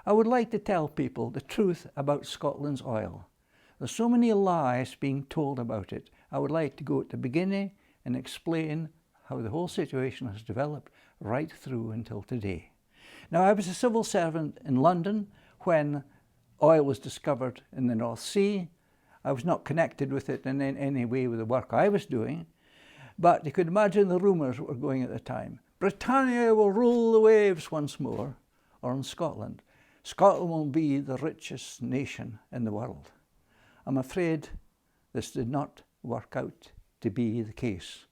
I would like to tell people the truth about Scotland's oil. There's so many lies being told about it. I would like to go at the beginning and explain how the whole situation has developed right through until today. Now, I was a civil servant in London when oil was discovered in the North Sea. I was not connected with it in any way with the work I was doing, but you could imagine the rumours that were going at the time. Britannia will rule the waves once more, or in Scotland. Scotland will be the richest nation in the world. I'm afraid this did not work out to be the case,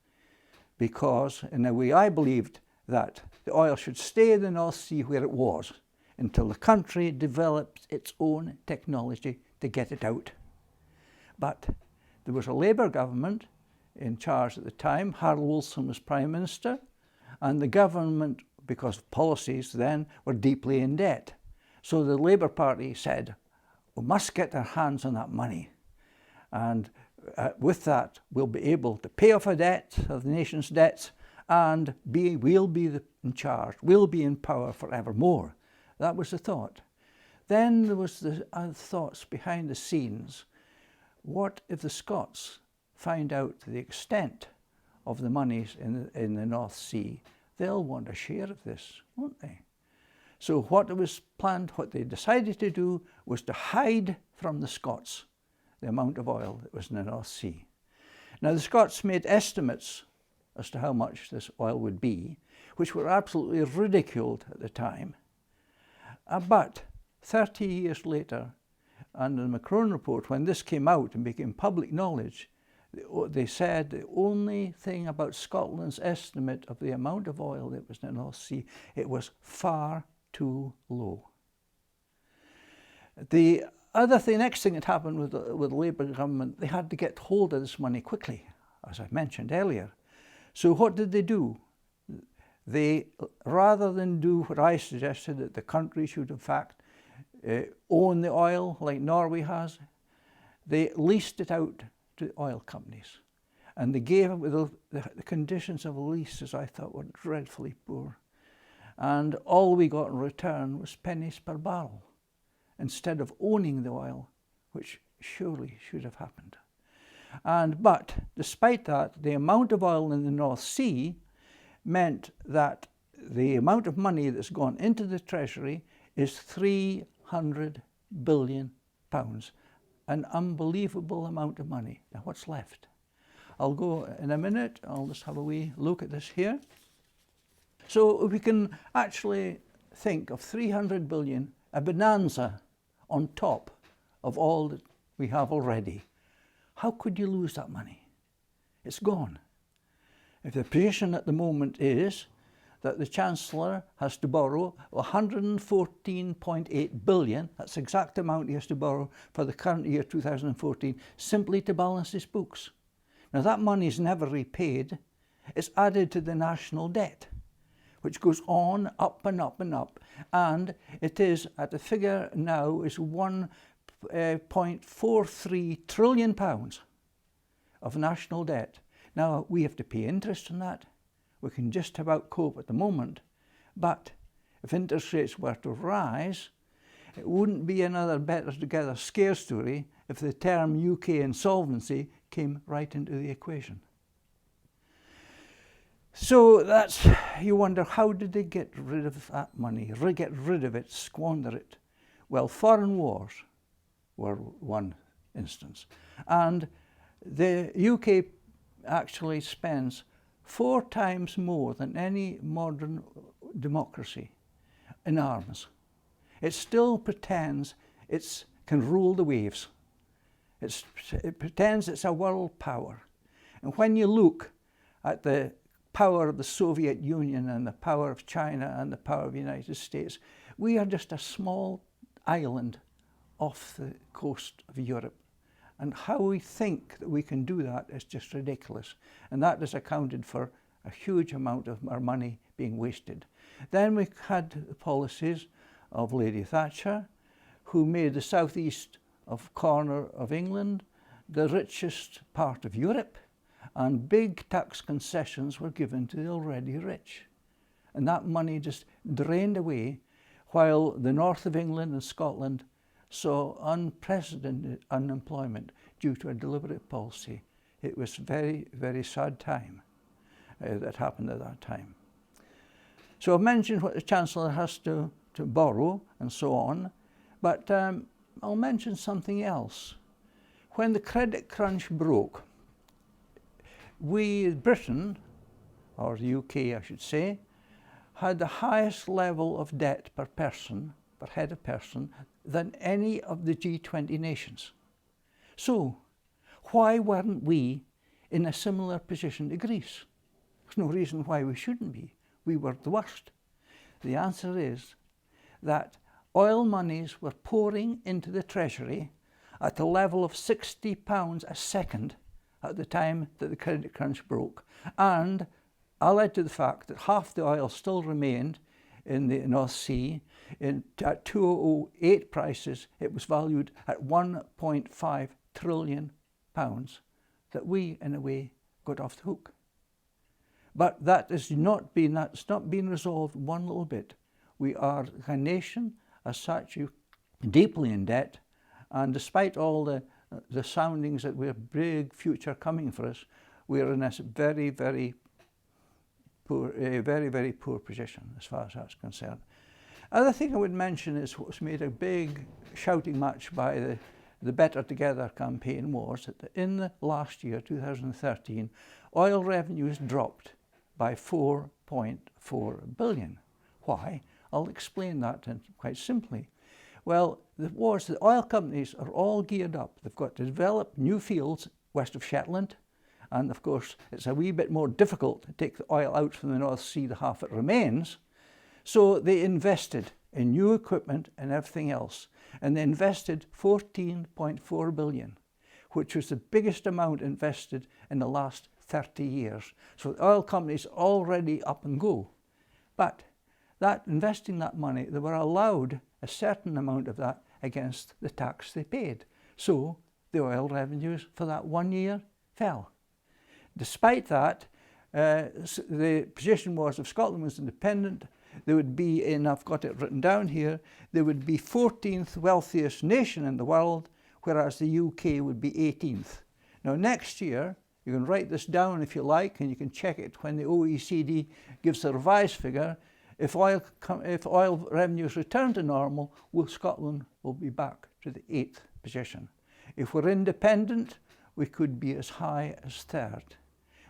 because in a way I believed that the oil should stay in the North Sea where it was until the country developed its own technology to get it out. But there was a Labour government in charge at the time. Harold Wilson was Prime Minister, and the government, because of policies then, were deeply in debt. So the Labour Party said, we must get our hands on that money. And with that, we'll be able to pay off our debt, of the nation's debts, and we'll be in charge, we'll be in power forevermore. That was the thought. Then there was the other thoughts behind the scenes. What if the Scots find out the extent of the monies in the North Sea? They'll want a share of this, won't they? So what was planned, what they decided to do, was to hide from the Scots the amount of oil that was in the North Sea. Now, the Scots made estimates as to how much this oil would be, which were absolutely ridiculed at the time. But 30 years later, under the Macron report, when this came out and became public knowledge, they said the only thing about Scotland's estimate of the amount of oil that was in the North Sea, it was far too low. The next thing that happened with the Labour government, they had to get hold of this money quickly, as I mentioned earlier. So what did they do? They, rather than do what I suggested, that the country should in fact own the oil like Norway has, they leased it out to oil companies. And they gave it with the conditions of a lease, as I thought, were dreadfully poor. And all we got in return was pennies per barrel, instead of owning the oil, which surely should have happened. But despite that, the amount of oil in the North Sea meant that the amount of money that's gone into the Treasury is £300 billion, an unbelievable amount of money. Now, what's left? I'll go in a minute. I'll just have a wee look at this here. So we can actually think of 300 billion, a bonanza on top of all that we have already. How could you lose that money? It's gone. If the position at the moment is that the Chancellor has to borrow 114.8 billion, that's the exact amount he has to borrow for the current year 2014, simply to balance his books. Now, that money is never repaid. It's added to the national debt, which goes on up and up and up, and it is at the figure now is £1.43 trillion of national debt. Now, we have to pay interest on that. We can just about cope at the moment, but if interest rates were to rise, it wouldn't be another better together scare story if the term UK insolvency came right into the equation. So that's, you wonder, how did they get rid of that money, get rid of it, squander it? Well, foreign wars were one instance. And the UK actually spends 4 times more than any modern democracy in arms. It still pretends it can rule the waves. It pretends it's a world power. And when you look at the power of the Soviet Union and the power of China and the power of the United States, we are just a small island off the coast of Europe. And how we think that we can do that is just ridiculous. And that has accounted for a huge amount of our money being wasted. Then we had the policies of Lady Thatcher, who made the southeast corner of England the richest part of Europe, and big tax concessions were given to the already rich. And that money just drained away, while the north of England and Scotland saw unprecedented unemployment due to a deliberate policy. It was a very, very sad time that happened at that time. So I've mentioned what the Chancellor has to borrow and so on, but I'll mention something else. When the credit crunch broke, Britain, or the UK I should say, had the highest level of debt per person, per head of person, than any of the G20 nations. So why weren't we in a similar position to Greece? There's no reason why we shouldn't be. We were the worst. The answer is that oil monies were pouring into the Treasury at the level of £60 a second at the time that the credit crunch broke, and allied to the fact that half the oil still remained in the North Sea. At 2008 prices, it was valued at £1.5 trillion that we, in a way, got off the hook. But that's not been resolved one little bit. We are a nation, as such, deeply in debt, and despite all the soundings that we're big future coming for us, we're in a very, very poor position as far as that's concerned. Other thing I would mention is what's made a big shouting match by the Better Together campaign was that in the last year, 2013, oil revenues dropped by 4.4 billion. Why? I'll explain that quite simply. Well, the oil companies are all geared up. They've got to develop new fields west of Shetland, and of course it's a wee bit more difficult to take the oil out from the North Sea, the half it remains. So they invested in new equipment and everything else, and they invested 14.4 billion, which was the biggest amount invested in the last 30 years. So the oil companies already up and go. But investing that money, they were allowed a certain amount of that against the tax they paid. So the oil revenues for that 1 year fell. Despite that, the position was if Scotland was independent, there would be, and I've got it written down here, there would be 14th wealthiest nation in the world, whereas the UK would be 18th. Now next year, you can write this down if you like, and you can check it when the OECD gives the revised figure. If oil revenues return to normal, Scotland will be back to the 8th position. If we're independent, we could be as high as 3rd,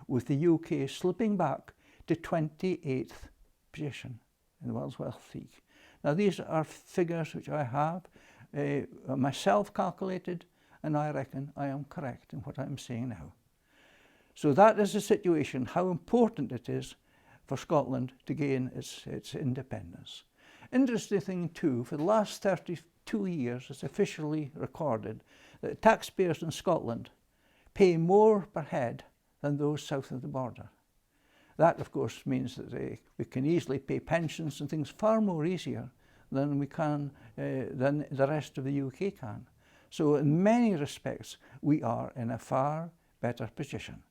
with the UK slipping back to 28th position in the world's wealth league. Now these are figures which I have myself calculated, and I reckon I am correct in what I'm saying now. So that is the situation, how important it is for Scotland to gain its independence. Interesting thing too, for the last 32 years it's officially recorded that taxpayers in Scotland pay more per head than those south of the border. That of course means that we can easily pay pensions and things far more easier than we can, than the rest of the UK can. So in many respects we are in a far better position.